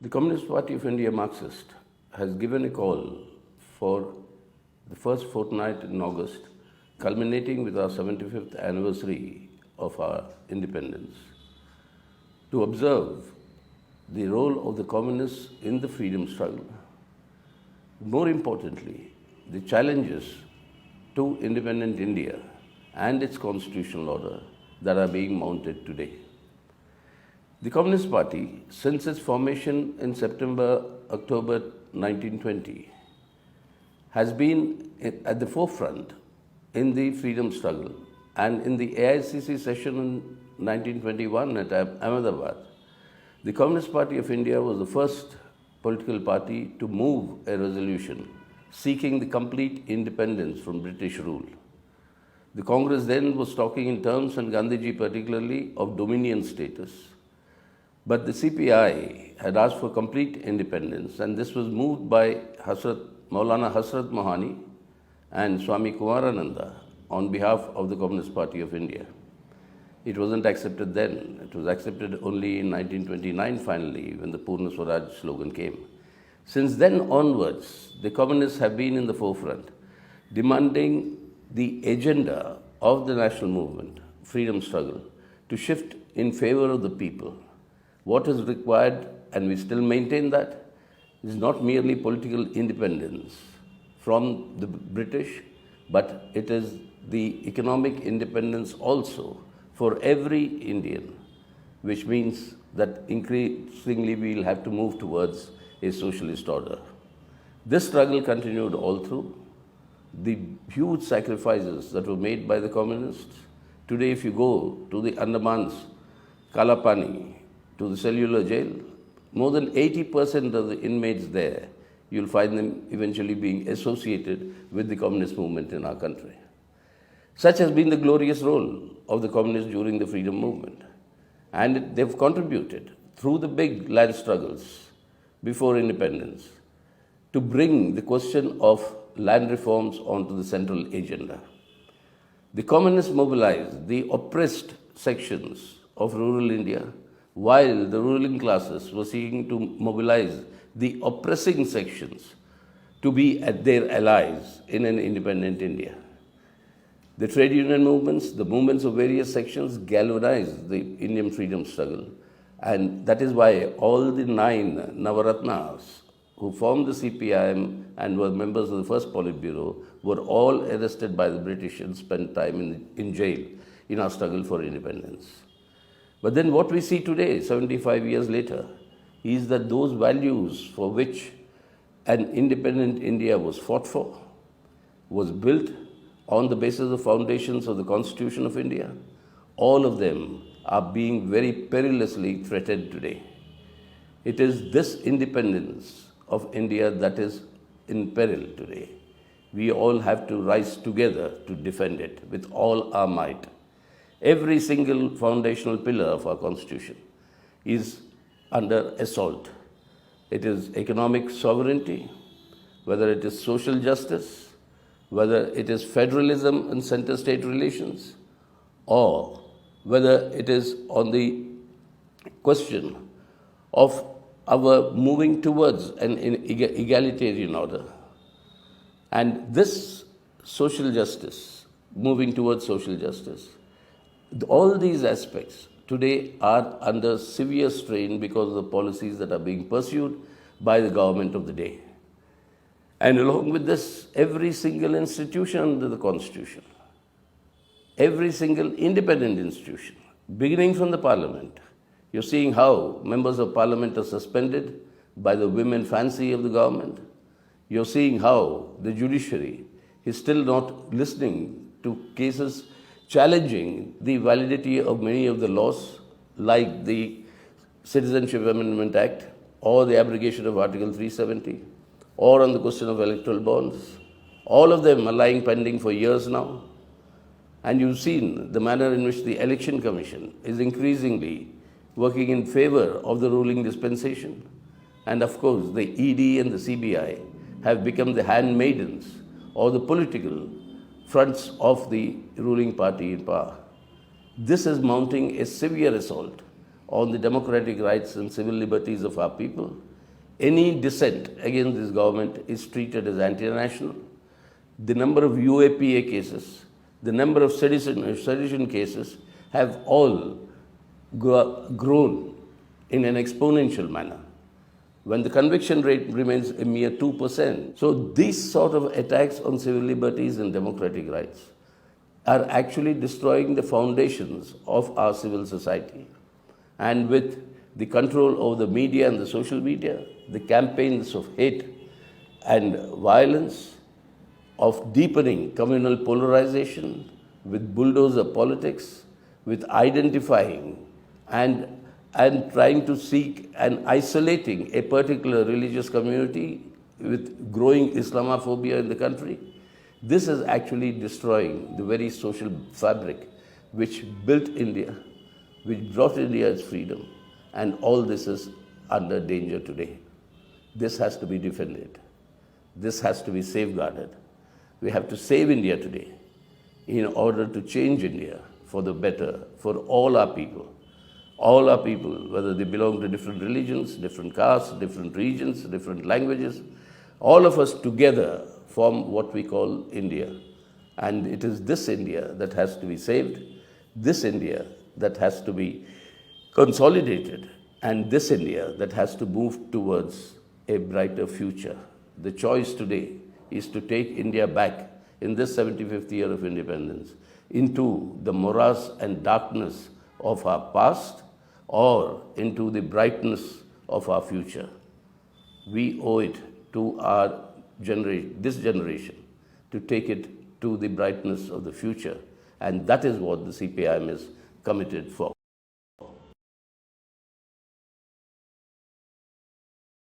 The Communist Party of India Marxist has given a call for the first fortnight in August, culminating with our 75th anniversary of our independence, to observe the role of the communists in the freedom struggle. More importantly, the challenges to independent India and its constitutional order that are being mounted today. The Communist Party, since its formation in October 1920, has been at the forefront in the freedom struggle. And in the AICC session in 1921 at Ahmedabad, the Communist Party of India was the first political party to move a resolution seeking the complete independence from British rule. The Congress then was talking in terms, and Gandhiji particularly, of dominion status. But the CPI had asked for complete independence, and this was moved by Maulana Hasrat Mohani and Swami Kumarananda on behalf of the Communist Party of India. It wasn't accepted then. It was accepted only in 1929 finally, when the Purna Swaraj slogan came. Since then onwards, the communists have been in the forefront, demanding the agenda of the national movement, freedom struggle, to shift in favor of the people. What is required, and we still maintain that, is not merely political independence from the British, but it is the economic independence also for every Indian, which means that increasingly we will have to move towards a socialist order. This struggle continued all through. The huge sacrifices that were made by the communists. Today, if you go to the Andamans, Kalapani, to the cellular jail, more than 80% of the inmates there, you'll find them eventually being associated with the communist movement in our country. Such has been the glorious role of the communists during the freedom movement. And they've contributed through the big land struggles before independence to bring the question of land reforms onto the central agenda. The communists mobilized the oppressed sections of rural India, while the ruling classes were seeking to mobilize the oppressing sections to be their allies in an independent India. The trade union movements, the movements of various sections galvanized the Indian freedom struggle, and that is why all the 9 Navaratnas who formed the CPIM and were members of the first Politburo were all arrested by the British and spent time in jail in our struggle for independence. But then what we see today, 75 years later, is that those values for which an independent India was fought for, was built on the basis of foundations of the Constitution of India, all of them are being very perilously threatened today. It is this independence of India that is in peril today. We all have to rise together to defend it with all our might. Every single foundational pillar of our Constitution is under assault. It is economic sovereignty, whether it is social justice, whether it is federalism and center-state relations, or whether it is on the question of our moving towards an egalitarian order. And this social justice, moving towards social justice, all these aspects today are under severe strain because of the policies that are being pursued by the government of the day. And along with this, every single institution under the Constitution, every single independent institution, beginning from the Parliament, you're seeing how members of Parliament are suspended by the women fancy of the government. You're seeing how the judiciary is still not listening to cases challenging the validity of many of the laws, like the Citizenship Amendment Act, or the abrogation of Article 370, or on the question of electoral bonds. All of them are lying pending for years now. And you've seen the manner in which the Election Commission is increasingly working in favor of the ruling dispensation. And of course, the ED and the CBI have become the handmaidens or the political fronts of the ruling party in power. This is mounting a severe assault on the democratic rights and civil liberties of our people. Any dissent against this government is treated as anti-national. The number of UAPA cases, the number of sedition cases have all grown in an exponential manner, when the conviction rate remains a mere 2%. So these sort of attacks on civil liberties and democratic rights are actually destroying the foundations of our civil society. And with the control over the media and the social media, the campaigns of hate and violence, of deepening communal polarization, with bulldozer politics, with identifying and trying to seek and isolating a particular religious community, with growing Islamophobia in the country, this is actually destroying the very social fabric which built India, which brought India its freedom, and all this is under danger today. This has to be defended. This has to be safeguarded. We have to save India today in order to change India for the better, for all our people. All our people, whether they belong to different religions, different castes, different regions, different languages, all of us together form what we call India. And it is this India that has to be saved, this India that has to be consolidated, and this India that has to move towards a brighter future. The choice today is to take India back in this 75th year of independence into the morass and darkness of our past, or into the brightness of our future. We owe it to our generation, this generation, to take it to the brightness of the future, and that is what the CPIM is committed for.